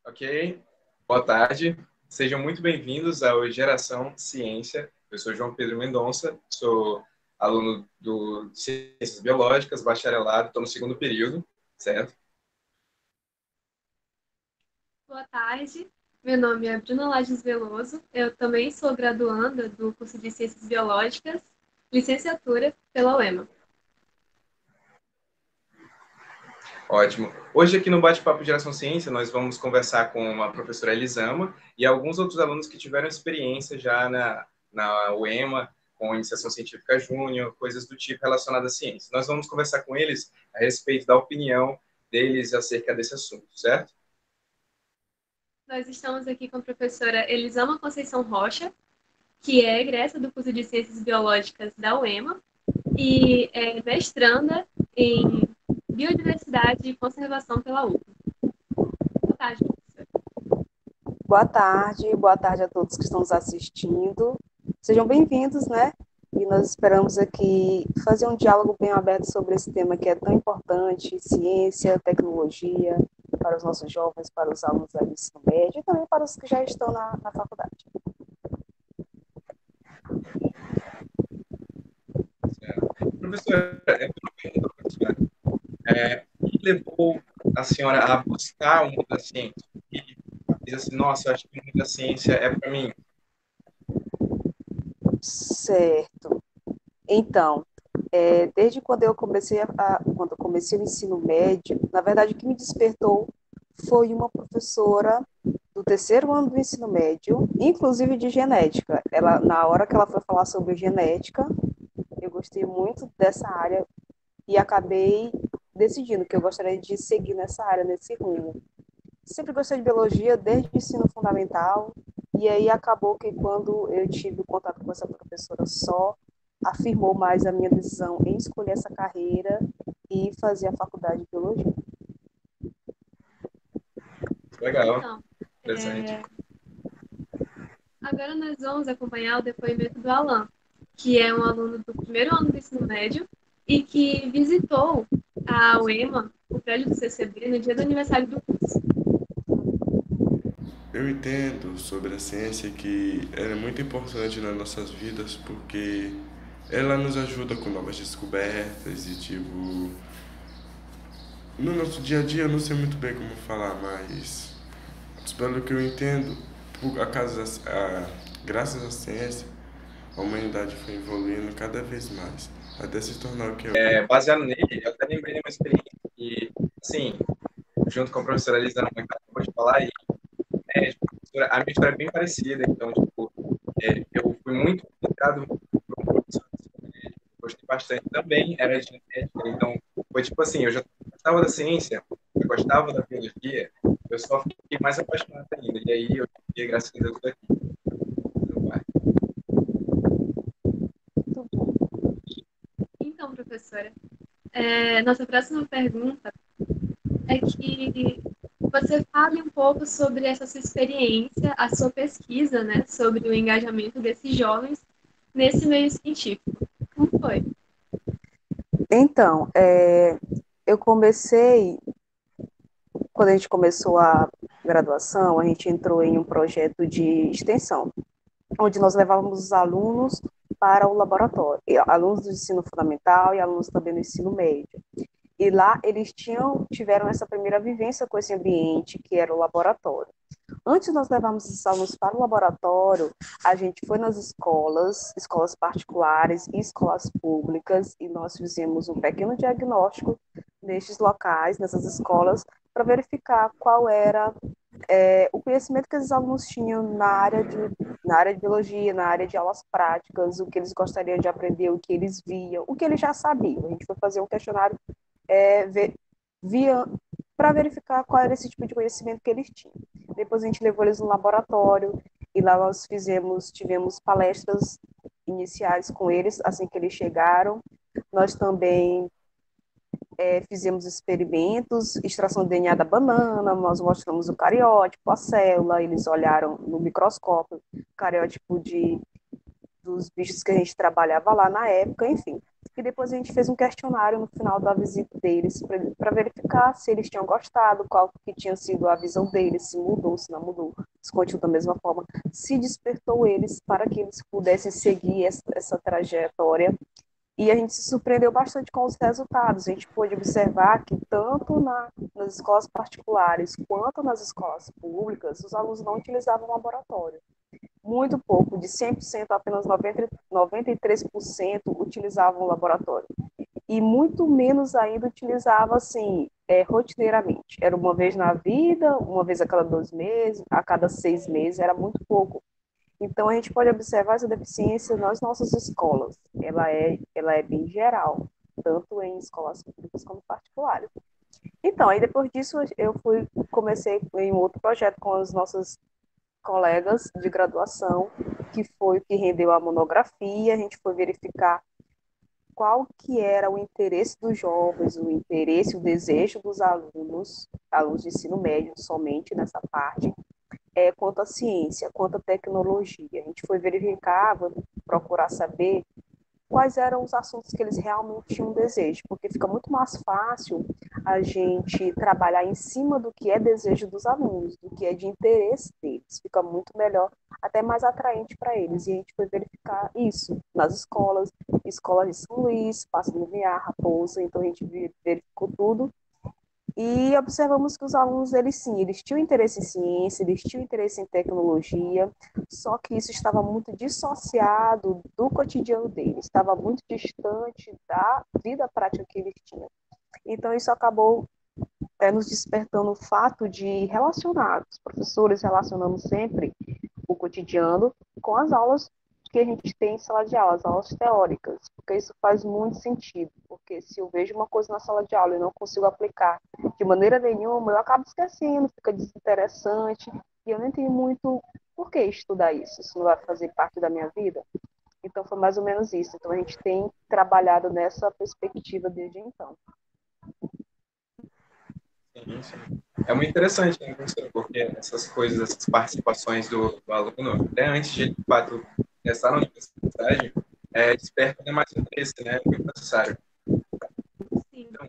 Ok? Boa tarde. Sejam muito bem-vindos ao Geração Ciência. Eu sou João Pedro Mendonça, sou aluno do Ciências Biológicas, bacharelado, estou no segundo período, certo? Boa tarde, meu nome é Bruna Lages Veloso, eu também sou graduanda do curso de Ciências Biológicas, licenciatura pela UEMA. Ótimo. Hoje aqui no Bate-Papo Geração Ciência, nós vamos conversar com a professora Elisama e alguns outros alunos que tiveram experiência já na UEMA, com iniciação científica júnior, coisas do tipo relacionadas à ciência. Nós vamos conversar com eles a respeito da opinião deles acerca desse assunto, certo? Nós estamos aqui com a professora Elisama Conceição Rocha, que é egressa do curso de Ciências Biológicas da UEMA e é mestranda em Biodiversidade e Conservação pela UFMA. Boa tarde, professora. Boa tarde a todos que estão nos assistindo. Sejam bem-vindos, né? E nós esperamos aqui fazer um diálogo bem aberto sobre esse tema que é tão importante, ciência, tecnologia, para os nossos jovens, para os alunos do ensino médio e também para os que já estão na faculdade. Professora, o que levou a senhora a buscar o mundo da ciência? E diz assim, nossa, eu acho que o mundo da ciência é para mim. Certo. Então, desde quando quando eu comecei o ensino médio, na verdade, o que me despertou foi uma professora do terceiro ano do ensino médio, inclusive de genética. Ela, na hora que ela foi falar sobre genética, eu gostei muito dessa área e acabei decidindo que eu gostaria de seguir nessa área, nesse rumo. Sempre gostei de biologia desde o ensino fundamental, e aí acabou que quando eu tive contato com essa professora só, afirmou mais a minha decisão em escolher essa carreira e fazer a faculdade de biologia. Legal, Então, interessante. agora nós vamos acompanhar o depoimento do Alan, que é um aluno do primeiro ano do ensino médio e que visitou a UEMA, o prédio do CCB, no dia do aniversário do curso. Eu entendo sobre a ciência que ela é muito importante nas nossas vidas porque ela nos ajuda com novas descobertas e tipo no nosso dia a dia eu não sei muito bem como falar, mas pelo que eu entendo, graças à ciência, a humanidade foi evoluindo cada vez mais até se tornar o que é. Baseado nele, eu até lembrei de uma experiência que, assim, junto com a professora Elisama, que acabou de falar, e a minha história é bem parecida. Então, tipo, eu fui muito indicado por um professor de ensino médio, gostei bastante também, era de genética, então, foi tipo assim, eu já gostava da ciência, eu gostava da biologia, eu só fiquei mais apaixonado ainda, e aí eu fiquei, graças a Deus, daqui. Muito bom. Então, professora, nossa próxima pergunta é que você fale um pouco sobre essa sua experiência, a sua pesquisa, né, sobre o engajamento desses jovens nesse meio científico. Como foi? Então, eu comecei, quando a gente começou a graduação, a gente entrou em um projeto de extensão, onde nós levávamos os alunos para o laboratório, alunos do ensino fundamental e alunos também do ensino médio. E lá eles tiveram essa primeira vivência com esse ambiente, que era o laboratório. Antes de nós levarmos os alunos para o laboratório, a gente foi nas escolas, escolas particulares e escolas públicas, e nós fizemos um pequeno diagnóstico nestes locais, nessas escolas, para verificar qual era o conhecimento que esses alunos tinham na área de biologia, na área de aulas práticas, o que eles gostariam de aprender, o que eles viam, o que eles já sabiam. A gente foi fazer um questionário é, via para verificar qual era esse tipo de conhecimento que eles tinham. Depois a gente levou eles no laboratório e lá nós tivemos palestras iniciais com eles assim que eles chegaram. Nós também fizemos experimentos, extração de DNA da banana, nós mostramos o cariótipo, a célula, eles olharam no microscópio o cariótipo dos bichos que a gente trabalhava lá na época, enfim. E depois a gente fez um questionário no final da visita deles para verificar se eles tinham gostado, qual que tinha sido a visão deles, se mudou, se não mudou, se continuou da mesma forma, se despertou eles para que eles pudessem seguir essa trajetória. E a gente se surpreendeu bastante com os resultados. A gente pôde observar que tanto nas escolas particulares quanto nas escolas públicas, os alunos não utilizavam laboratório. Muito pouco, de 100%, apenas 93% utilizavam o laboratório. E muito menos ainda utilizava, assim, rotineiramente. Era uma vez na vida, uma vez a cada 2 meses, a cada 6 meses, era muito pouco. Então, a gente pode observar essa deficiência nas nossas escolas. Ela é bem geral, tanto em escolas públicas como particulares. Então, aí depois disso, comecei em um outro projeto com as nossas colegas de graduação, que foi o que rendeu a monografia. A gente foi verificar qual que era o interesse dos jovens, o interesse, o desejo dos alunos de ensino médio, somente nessa parte, quanto à ciência, quanto à tecnologia. A gente foi verificar, procurar saber quais eram os assuntos que eles realmente tinham desejo, porque fica muito mais fácil a gente trabalhar em cima do que é desejo dos alunos, do que é de interesse deles. Fica muito melhor, até mais atraente para eles. E a gente foi verificar isso nas escolas de São Luís, Paço do Lumiar, Raposa. Então a gente verificou tudo. E observamos que os alunos, eles tinham interesse em ciência, eles tinham interesse em tecnologia, só que isso estava muito dissociado do cotidiano deles, estava muito distante da vida prática que eles tinham. Então, isso acabou nos despertando o fato de relacionar, os professores relacionando sempre o cotidiano com as aulas que a gente tem em sala de aula, as aulas teóricas, porque isso faz muito sentido, porque se eu vejo uma coisa na sala de aula e não consigo aplicar de maneira nenhuma, eu acabo esquecendo, fica desinteressante, e eu nem tenho muito por que estudar isso, isso não vai fazer parte da minha vida. Então foi mais ou menos isso, então a gente tem trabalhado nessa perspectiva desde então. Sim. É muito interessante, né, professor? Porque essas coisas, essas participações do aluno, até antes de fato começar na universidade, desperta mais interesse, né? É muito necessário. Sim. Então,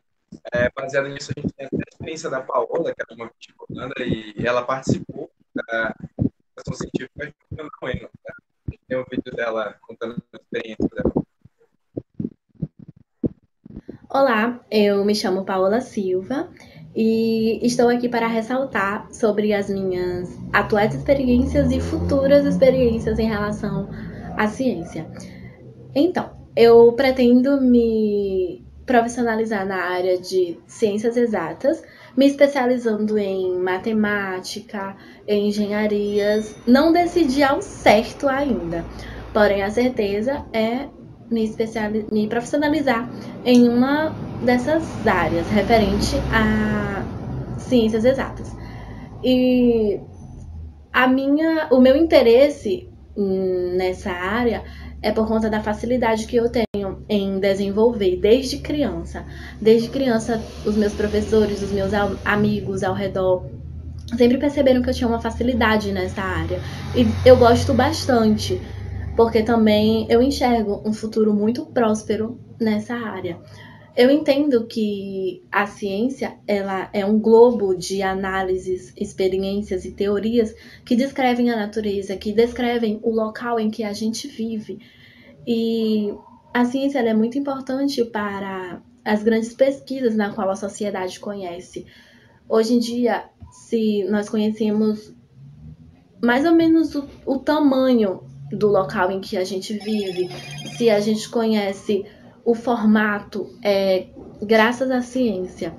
baseado nisso, a gente tem a experiência da Paola, que é uma vestibulanda, e ela participou da educação científica junto com a UEMA. Tá? A gente tem um vídeo dela contando a experiência dela. Olá, eu me chamo Paola Silva e estou aqui para ressaltar sobre as minhas atuais experiências e futuras experiências em relação à ciência. Então, eu pretendo me profissionalizar na área de ciências exatas, me especializando em matemática, em engenharias. Não decidi ao certo ainda, porém a certeza é me profissionalizar em uma dessas áreas referente a ciências exatas. E o meu interesse nessa área é por conta da facilidade que eu tenho em desenvolver desde criança. Desde criança, os meus professores, os meus amigos ao redor sempre perceberam que eu tinha uma facilidade nessa área. E eu gosto bastante, porque também eu enxergo um futuro muito próspero nessa área. Eu entendo que a ciência ela é um globo de análises, experiências e teorias que descrevem a natureza, que descrevem o local em que a gente vive. E a ciência ela é muito importante para as grandes pesquisas na qual a sociedade conhece. Hoje em dia, se nós conhecemos mais ou menos o tamanho do local em que a gente vive, se a gente conhece o formato, graças à ciência.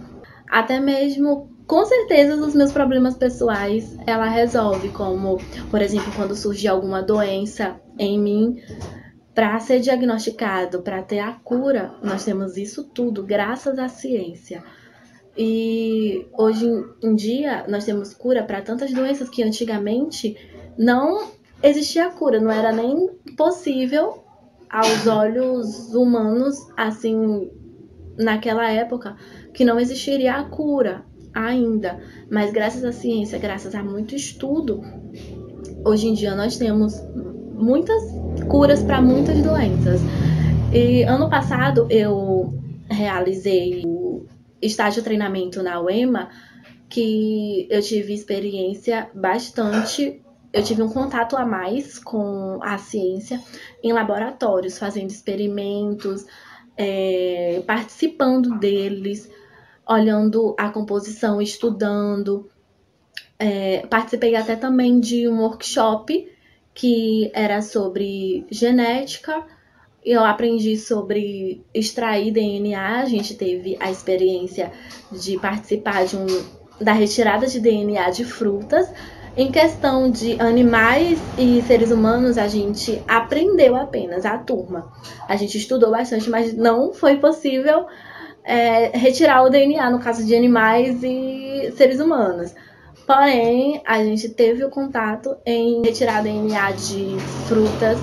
Até mesmo, com certeza, os meus problemas pessoais ela resolve, como, por exemplo, quando surge alguma doença em mim, para ser diagnosticado, para ter a cura, nós temos isso tudo graças à ciência. E hoje em dia nós temos cura para tantas doenças que antigamente não existia cura, não era nem possível aos olhos humanos, assim, naquela época, que não existiria a cura ainda. Mas graças à ciência, graças a muito estudo, hoje em dia nós temos muitas curas para muitas doenças. E ano passado eu realizei o estágio treinamento na UEMA, que eu tive experiência bastante, eu tive um contato a mais com a ciência em laboratórios, fazendo experimentos, participando deles, olhando a composição, estudando. Participei até também de um workshop que era sobre genética. Eu aprendi sobre extrair DNA. A gente teve a experiência de participar da retirada de DNA de frutas. Em questão de animais e seres humanos, a gente aprendeu apenas, a turma. A gente estudou bastante, mas não foi possível retirar o DNA no caso de animais e seres humanos. Porém, a gente teve o contato em retirar DNA de frutas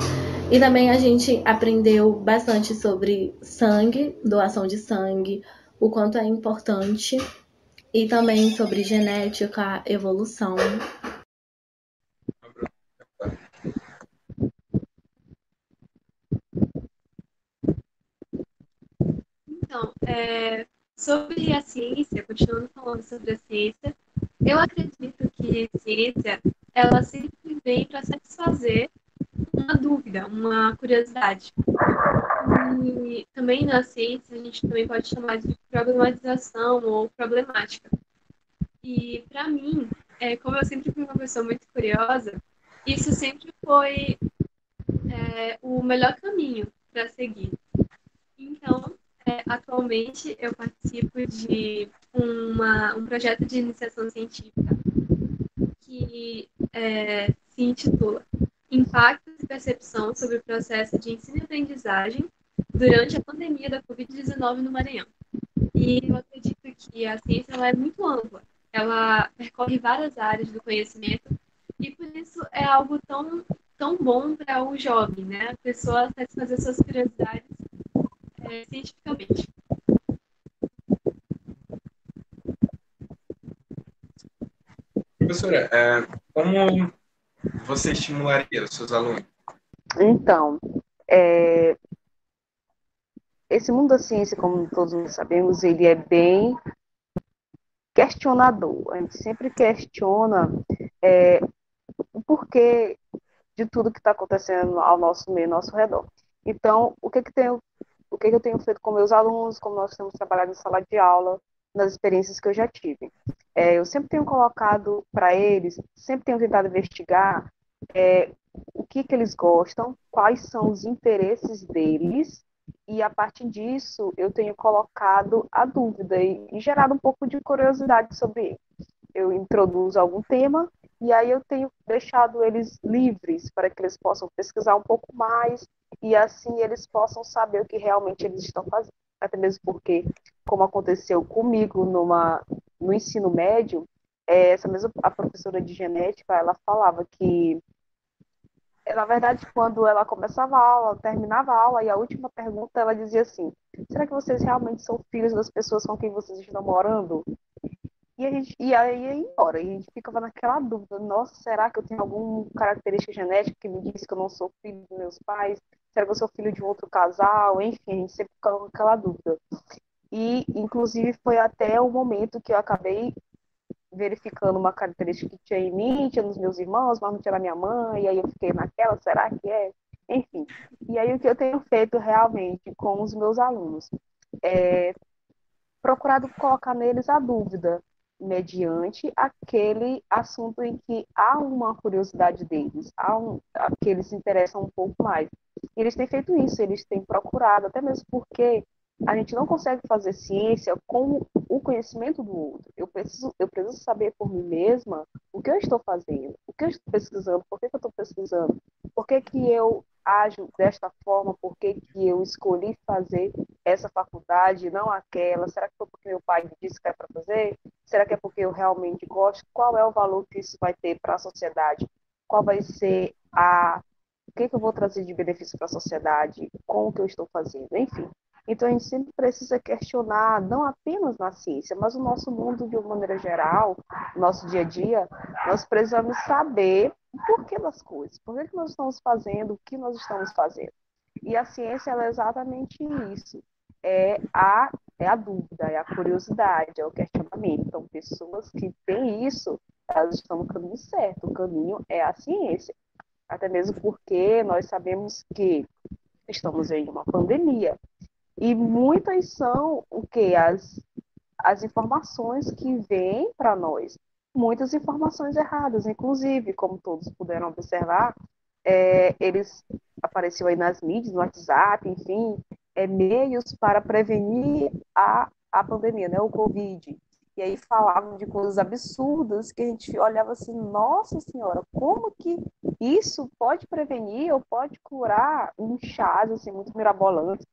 e também a gente aprendeu bastante sobre sangue, doação de sangue, o quanto é importante, e também sobre genética, evolução. Então, sobre a ciência, continuando falando sobre a ciência, eu acredito que a ciência, ela sempre vem para satisfazer uma dúvida, uma curiosidade. E também na ciência, a gente também pode chamar de problematização ou problemática. E, para mim, como eu sempre fui uma pessoa muito curiosa, isso sempre foi o melhor caminho para seguir. Então, atualmente, eu participo de um projeto de iniciação científica que se intitula Impactos e Percepção sobre o Processo de Ensino e Aprendizagem durante a pandemia da Covid-19 no Maranhão. E eu acredito que a ciência ela é muito ampla, ela percorre várias áreas do conhecimento e por isso é algo tão bom para o jovem, né? A pessoa satisfazer suas curiosidades cientificamente. Professora, como você estimularia os seus alunos? Então, esse mundo da ciência, como todos nós sabemos, ele é bem questionador. A gente sempre questiona o porquê de tudo que está acontecendo ao nosso meio, ao nosso redor. Então, o que eu tenho feito com meus alunos, como nós temos trabalhado em sala de aula, nas experiências que eu já tive. Eu sempre tenho colocado para eles, sempre tenho tentado investigar o que eles gostam, quais são os interesses deles, e a partir disso eu tenho colocado a dúvida e gerado um pouco de curiosidade sobre ele. Eu introduzo algum tema e aí eu tenho deixado eles livres para que eles possam pesquisar um pouco mais e assim eles possam saber o que realmente eles estão fazendo. Até mesmo porque, como aconteceu comigo no ensino médio, essa mesma a professora de genética, ela falava que na verdade, quando ela começava a aula, terminava a aula, e a última pergunta, ela dizia assim: será que vocês realmente são filhos das pessoas com quem vocês estão morando? E aí ia embora, e a gente ficava naquela dúvida: nossa, será que eu tenho alguma característica genética que me diz que eu não sou filho dos meus pais? Será que eu sou filho de um outro casal? Enfim, a gente sempre ficava com aquela dúvida. E, inclusive, foi até o momento que eu acabei verificando uma característica que tinha em mim, tinha nos meus irmãos, mas não tinha na minha mãe, e aí eu fiquei naquela, será que é? Enfim, e aí o que eu tenho feito realmente com os meus alunos é procurado colocar neles a dúvida, mediante aquele assunto em que há uma curiosidade deles, que eles se interessam um pouco mais. E eles têm feito isso, eles têm procurado, até mesmo porque a gente não consegue fazer ciência com o conhecimento do outro. Eu preciso saber por mim mesma o que eu estou fazendo, o que eu estou pesquisando, por que eu estou pesquisando, por que eu ajo desta forma, por que eu escolhi fazer essa faculdade, não aquela. Será que foi porque meu pai me disse que é para fazer? Será que é porque eu realmente gosto? Qual é o valor que isso vai ter para a sociedade? Qual vai ser o que eu vou trazer de benefício para a sociedade com o que eu estou fazendo? Enfim. Então, a gente sempre precisa questionar, não apenas na ciência, mas o nosso mundo de uma maneira geral, nosso dia a dia, nós precisamos saber o porquê das coisas, por que nós estamos fazendo o que nós estamos fazendo. E a ciência ela é exatamente isso. É a dúvida, é a curiosidade, é o questionamento. Então, pessoas que têm isso, elas estão no caminho certo. O caminho é a ciência. Até mesmo porque nós sabemos que estamos em uma pandemia. E muitas são o que? As informações que vêm para nós. Muitas informações erradas, inclusive, como todos puderam observar, eles apareciam aí nas mídias, no WhatsApp, enfim, meios para prevenir a pandemia, né, o Covid. E aí falavam de coisas absurdas que a gente olhava assim, nossa senhora, como que isso pode prevenir ou pode curar um chás assim, muito mirabolante,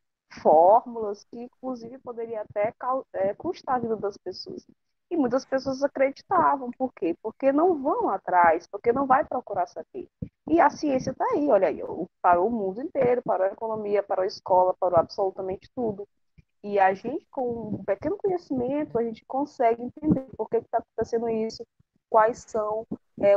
fórmulas que inclusive poderia até custar a vida das pessoas. E muitas pessoas acreditavam, por quê? Porque não vão atrás, porque não vai procurar saber. E a ciência está aí, olha aí, parou o mundo inteiro, parou a economia, parou a escola, parou absolutamente tudo. E a gente, com um pequeno conhecimento, a gente consegue entender por que está acontecendo isso, quais são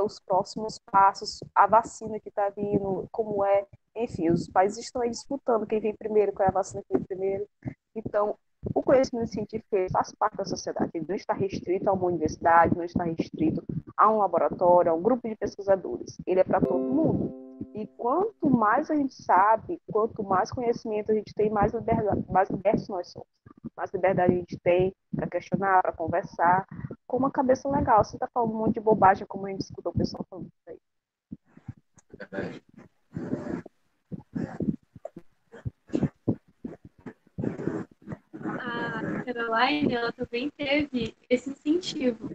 os próximos passos, a vacina que está vindo, como é. Enfim, os países estão aí disputando quem vem primeiro, qual é a vacina que vem primeiro. Então, o conhecimento científico faz parte da sociedade, ele não está restrito a uma universidade, não está restrito a um laboratório, a um grupo de pesquisadores. Ele é para todo mundo. E quanto mais a gente sabe, quanto mais conhecimento a gente tem, mais libertos nós somos. Mais liberdade a gente tem para questionar, para conversar, com uma cabeça legal. Você está falando um monte de bobagem, como a gente escuta o pessoal falando isso aí. Verdade. A Caroline, ela também teve esse incentivo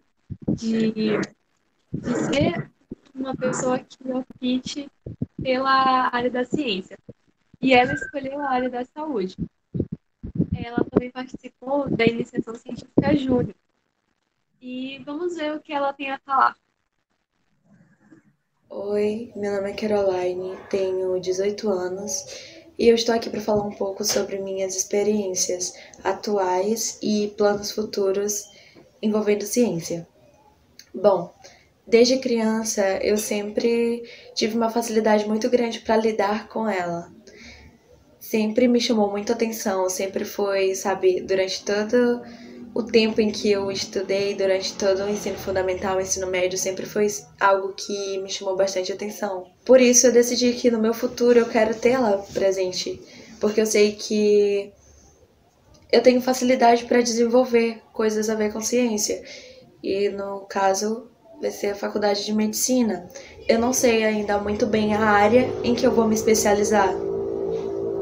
de ser uma pessoa que opte pela área da ciência. E ela escolheu a área da saúde. Ela também participou da iniciação científica júnior. E vamos ver o que ela tem a falar. Oi, meu nome é Caroline, tenho 18 anos e eu estou aqui para falar um pouco sobre minhas experiências atuais e planos futuros envolvendo ciência. Bom, desde criança eu sempre tive uma facilidade muito grande para lidar com ela. Sempre me chamou muita atenção, sempre foi, sabe, durante todo o tempo em que eu estudei, durante todo o ensino fundamental, o ensino médio, sempre foi algo que me chamou bastante atenção. Por isso eu decidi que no meu futuro eu quero tê-la presente, porque eu sei que eu tenho facilidade para desenvolver coisas a ver com ciência. E no caso vai ser a faculdade de medicina. Eu não sei ainda muito bem a área em que eu vou me especializar,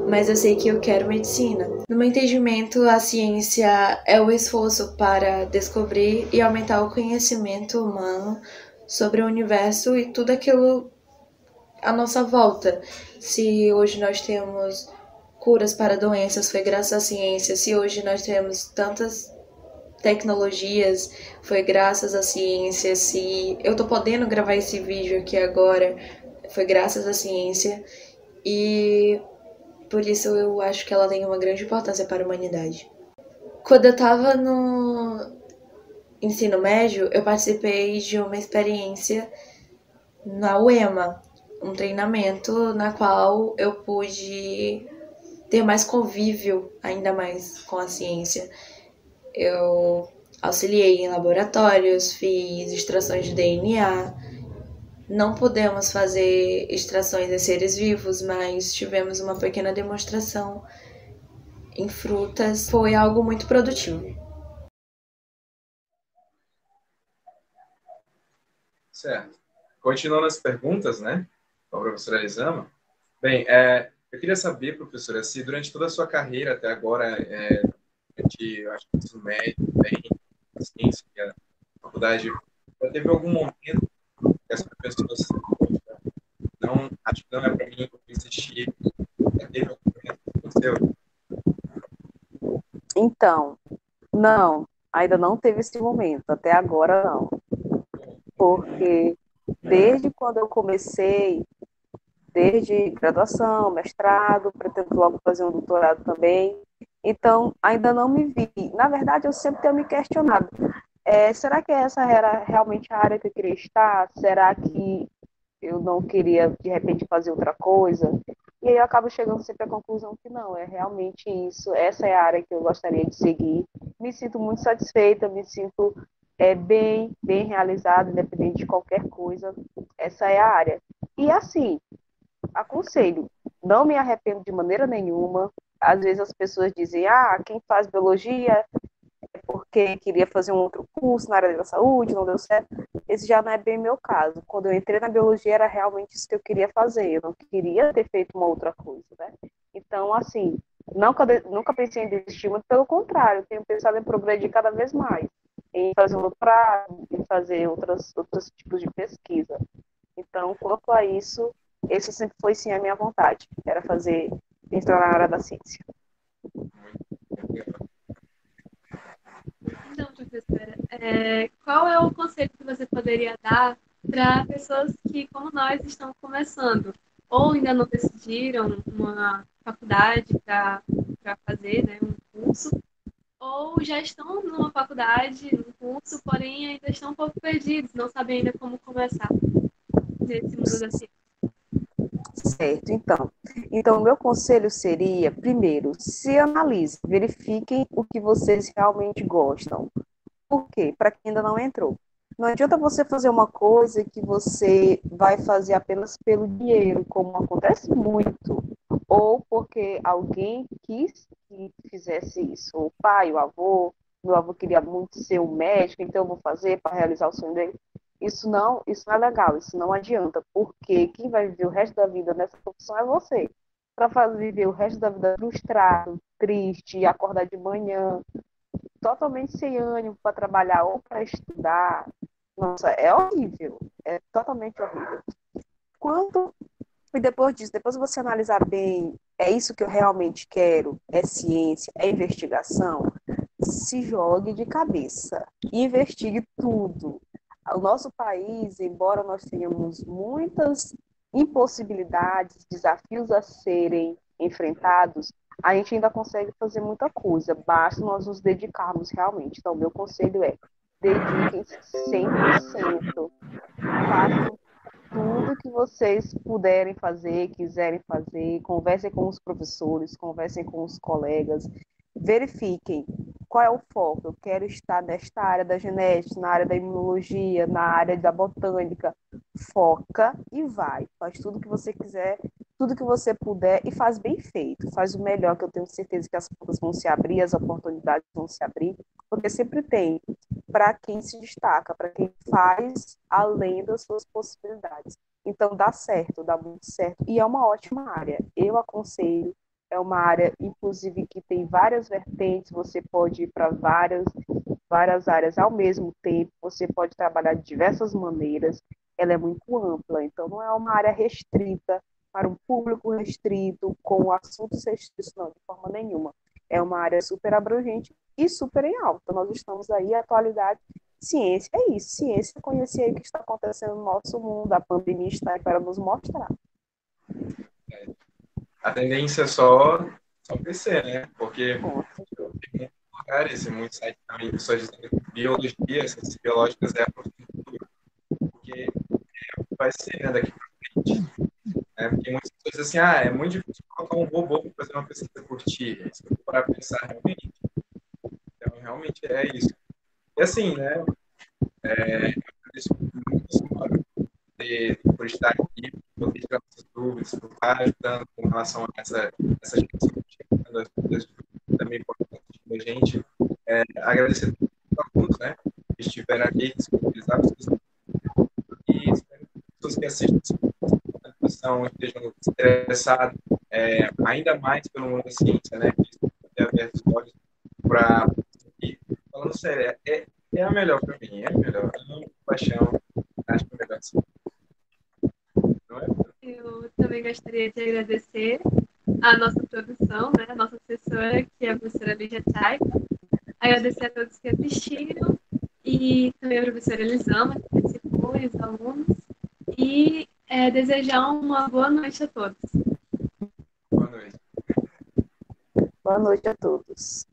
mas eu sei que eu quero medicina. No meu entendimento, a ciência é o esforço para descobrir e aumentar o conhecimento humano sobre o universo e tudo aquilo à nossa volta. Se hoje nós temos curas para doenças, foi graças à ciência. Se hoje nós temos tantas tecnologias, foi graças à ciência. Se eu tô podendo gravar esse vídeo aqui agora, foi graças à ciência. E por isso eu acho que ela tem uma grande importância para a humanidade. Quando eu estava no ensino médio, eu participei de uma experiência na UEMA, um treinamento na qual eu pude ter mais convívio ainda mais com a ciência. Eu auxiliei em laboratórios, fiz extrações de DNA. Não podemos fazer extrações em seres vivos, mas tivemos uma pequena demonstração em frutas. Foi algo muito produtivo. Certo. Continuando as perguntas, né, para a professora Elisama. Bem, eu queria saber, professora, se durante toda a sua carreira até agora, durante, eu acho que o ensino médio, bem, ciência, a faculdade, já teve algum momento que as pessoas não, acho que não é para mim, eu vou insistir, já teve algum momento que aconteceu? Então, não, ainda não teve esse momento, até agora não. Porque desde quando eu comecei, desde graduação, mestrado, pretendo logo fazer um doutorado também, então ainda não me vi. Na verdade, eu sempre tenho me questionado, será que essa era realmente a área que eu queria estar? Será que eu não queria, de repente, fazer outra coisa? E aí eu acabo chegando sempre à conclusão que não, é realmente isso, essa é a área que eu gostaria de seguir. Me sinto muito satisfeita, me sinto bem realizada, independente de qualquer coisa, essa é a área. E assim, aconselho, não me arrependo de maneira nenhuma. Às vezes as pessoas dizem, quem faz biologia é porque queria fazer um outro curso na área da saúde, não deu certo. Esse já não é bem meu caso. Quando eu entrei na biologia era realmente isso que eu queria fazer, eu não queria ter feito uma outra coisa, né? Então, assim, nunca pensei em desistir, muito pelo contrário, tenho pensado em progredir cada vez mais, em fazer um doutorado, em fazer outros tipos de pesquisa. Então, quanto a isso, esse sempre foi sim a minha vontade, era entrar na área da ciência. Então, professora, qual é o conselho que você poderia dar para pessoas que, como nós, estão começando ou ainda não decidiram uma faculdade para fazer, né, um curso, ou já estão numa faculdade, num curso, porém ainda estão um pouco perdidos, não sabem ainda como começar nesse mundo da ciência? Certo, então o meu conselho seria, primeiro, se analisem, verifiquem o que vocês realmente gostam. Por quê? Para quem ainda não entrou. Não adianta você fazer uma coisa que você vai fazer apenas pelo dinheiro, como acontece muito, ou porque alguém quis que fizesse isso, o pai, o avô, meu avô queria muito ser um médico, então eu vou fazer para realizar o sonho dele. Isso não é legal, isso não adianta, porque quem vai viver o resto da vida nessa profissão é você. Para viver o resto da vida frustrado, triste, acordar de manhã, totalmente sem ânimo para trabalhar ou para estudar, nossa, é horrível, é totalmente horrível. Quanto e depois disso, depois você analisar bem, é isso que eu realmente quero, é ciência, é investigação, se jogue de cabeça, investigue tudo. O nosso país, embora nós tenhamos muitas impossibilidades, desafios a serem enfrentados, a gente ainda consegue fazer muita coisa, basta nós nos dedicarmos realmente. Então, meu conselho é, dediquem-se 100%, façam tudo que vocês puderem fazer, quiserem fazer, conversem com os professores, conversem com os colegas, verifiquem qual é o foco. Eu quero estar nesta área da genética, na área da imunologia, na área da botânica. Foca e vai. Faz tudo que você quiser, tudo que você puder e faz bem feito. Faz o melhor, que eu tenho certeza que as portas vão se abrir, as oportunidades vão se abrir, porque sempre tem para quem se destaca, para quem faz além das suas possibilidades. Então dá certo, dá muito certo. E é uma ótima área. Eu aconselho, é uma área, inclusive, que tem várias vertentes, você pode ir para várias áreas ao mesmo tempo, você pode trabalhar de diversas maneiras, ela é muito ampla, então não é uma área restrita para um público restrito, com assuntos restritos, não, de forma nenhuma. É uma área super abrangente e super em alta. Nós estamos aí, atualidade, ciência é isso, ciência é conhecer aí o que está acontecendo no nosso mundo, a pandemia está aí para nos mostrar. A tendência é só crescer, né? Porque tem muitos lugares e muitos sites também, pessoas dizendo que biologia, ciências biológicas é a profissão do futuro. Porque vai ser, né, daqui para frente. Né? Porque muitas pessoas dizem assim, é muito difícil colocar um robô para fazer uma pesquisa por ti. Se eu for parar para pensar realmente. Então, realmente é isso. E assim, né? Eu agradeço muito por estar aqui, por tirar nossas dúvidas, por estar ajudando com relação a essa questão das dúvidas também importante da gente. Agradecer a todos, né? Que estiveram aqui, disponibilizados, e espero que as pessoas que assistem essa transmissão estejam interessadas ainda mais pelo mundo da ciência, né? Que tenham aberto os olhos para. Falando sério, é a melhor para mim, é a melhor. Eu amo paixão, acho que é melhor assim. Não é? Eu também gostaria de agradecer a nossa produção, né, a nossa assessora, que é a professora Lígia Taipa. Agradecer a todos que assistiram e também a professora Elisama, que participou, e os alunos. E desejar uma boa noite a todos. Boa noite. Boa noite a todos.